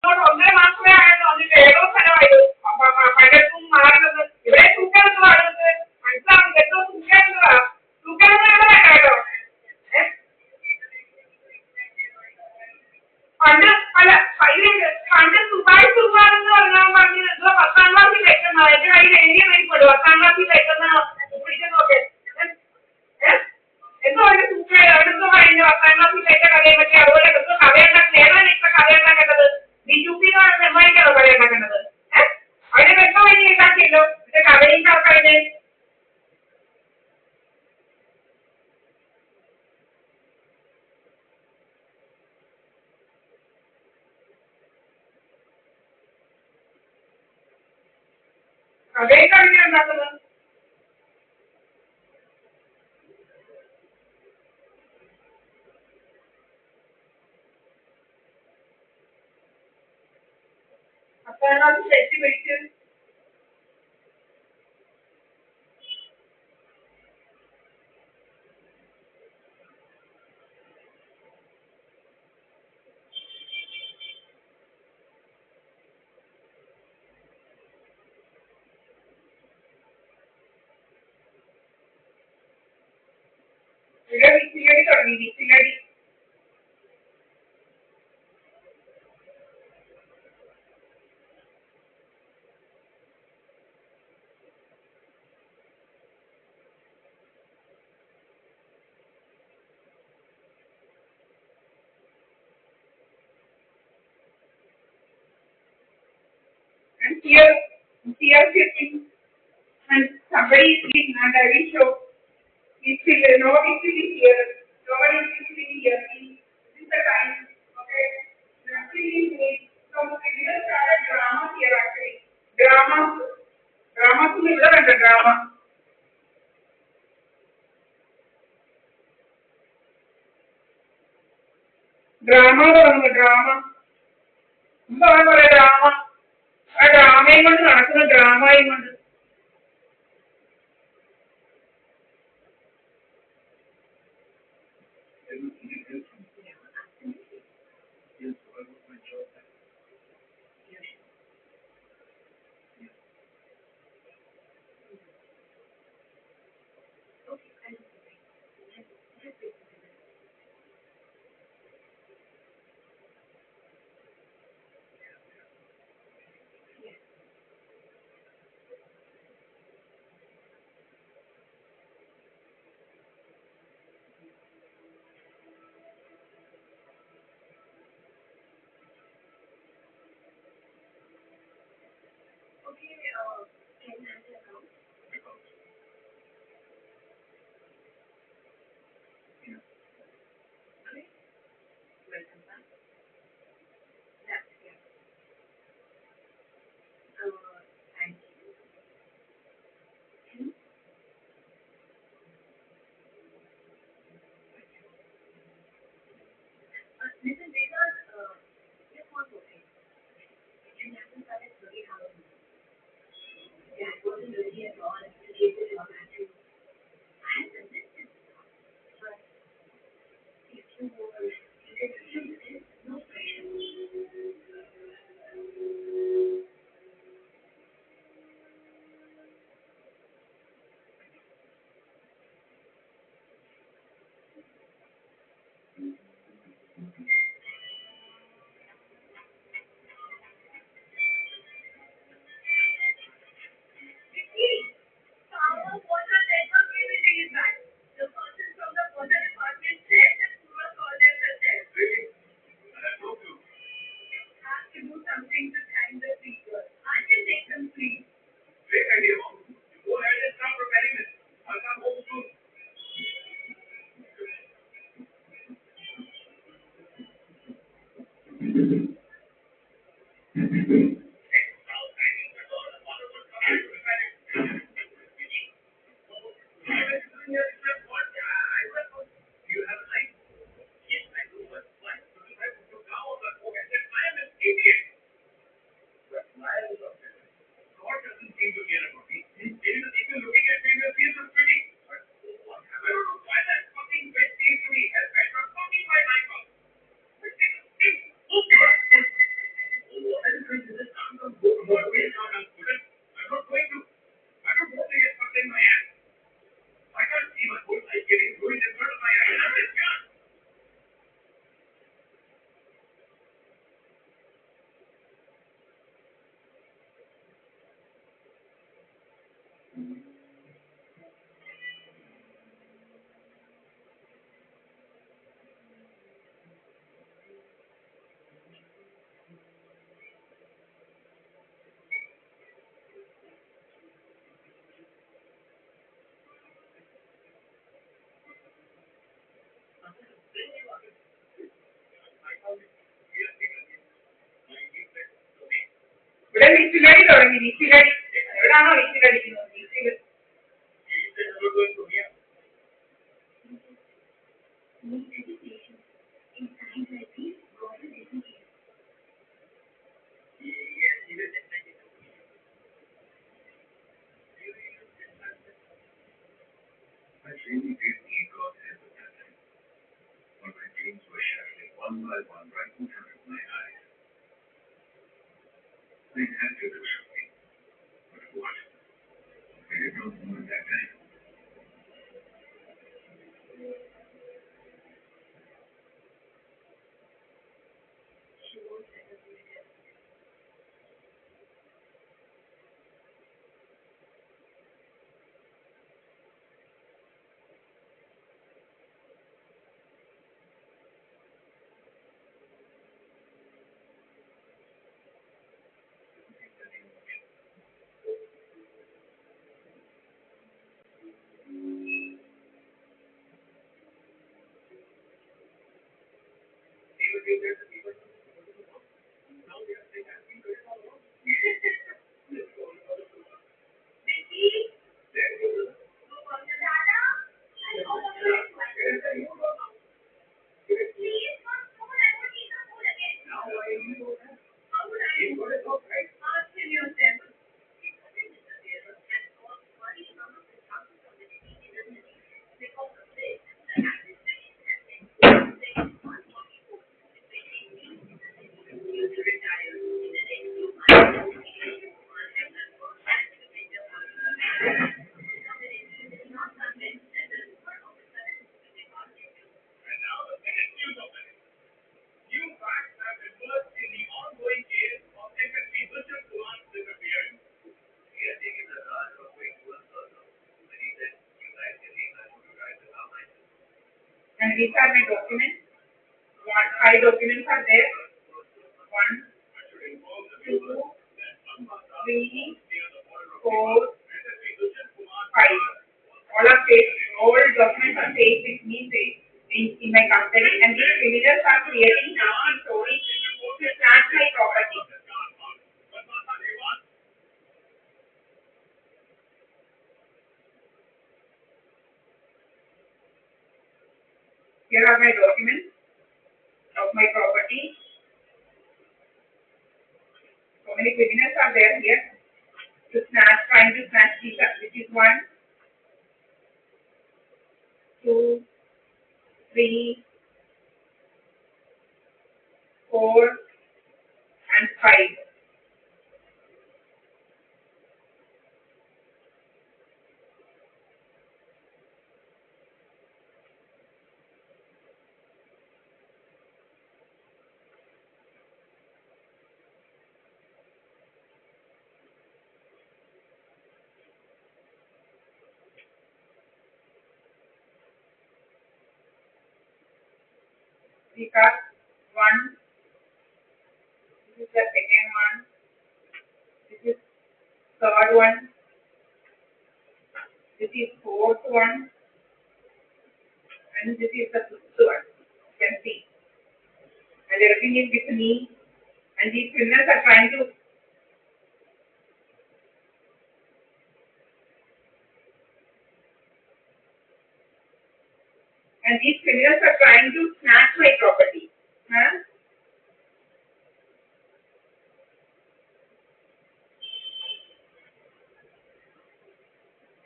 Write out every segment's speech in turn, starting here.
ഒന്നര മാസമേ ആയിരുന്നു വന്നിട്ട് ഏതോ സ്ഥലമായത് പലർക്കും മാറുന്നത് ഇവിടെ തൂക്കാണെന്ന് പറയുന്നത് മനസ്സിലാവുന്നത് എന്തോ തൂക്കാണെന്നതാ തൂക്കാണെന്നാണ് കേട്ടോ. പണ്ട് അല്ല പണ്ട് ദുബായ് സുഖാണെന്ന് പറഞ്ഞ് എന്തോ 10ാം ക്ലാസ്സിൽ വെക്കുന്ന എന്റെ കയ്യിൽ എഴുതിയ വരിപ്പെടും 10ാം ക്ലാസ്സിൽ വെക്കുന്ന പിടിച്ചെന്നൊക്കെ എന്തോ അതിന്റെ തൂക്ക എവിടെന്തോ പറയുന്നത് 10ാം ക്ലാസ്സിൽ വെച്ച കഥയെ പറ്റി അതുപോലെ എന്തോ കഥയുണ്ടാക്കി ഏതാണ് ഇപ്പൊ കഥയുണ്ടാക്കേണ്ടത് ബിജുപിന്നാണ് എമ്മായിക്കാണോ കഥയുണ്ടാക്കേണ്ടത് അതിനെ വെച്ചോ ഇനി ഉണ്ടാക്കിയല്ലോ ഇതിന്റെ കഥയും കാക്കതിന് കഥയും കവിത ഉണ്ടാക്കുന്നത്. അപ്പോഴാണ് അത് തെറ്റി പിടിച്ച് ഇവിടെ വിസിലടി തുടങ്ങി വിസിലടി. And here sitting and somebody is sitting and I will show whistling, no whistling here, nobody is whistling here. This is the time, okay? Nothing is made. So we will start a drama here actually. Drama to the drama. Drama തുടങ്ങുന്നു drama എന്താ പറയാ drama ആ ഡ്രാമയും കൊണ്ട് നടക്കുന്ന ഡ്രാമയും കൊണ്ട് വിസിലടി തുടങ്ങി വിസിലടി എവിടാണോ വിസിലടിക്കുന്നത് whistle I really did need God's help at that time. When my dreams were shattering one by one right in front of my eyes. I had to do something. But what? I did not know at that time. And these are my documents. 5 documents are there. 1, 2, 3, 4, 5. All documents are safe with me, safe in my company, and these criminals are creating nasty stories to snatch my property. Here are my documents of my property. So many criminals are there here trying to snatch these up. This is 1, 2, 3, 4, and 5. These are 1. This is the second one. This is third one. This is fourth one. And this is the fifth one. You can see. And everything is with me. And these criminals are trying to snatch my property. Huh?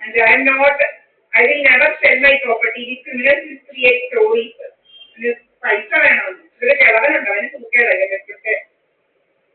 And I will never sell my property. These criminals will create stories. This paisa വേണം. ഇവരെ കിളവനുണ്ടോ? അതിന് തൂക്കേടല്ലേ?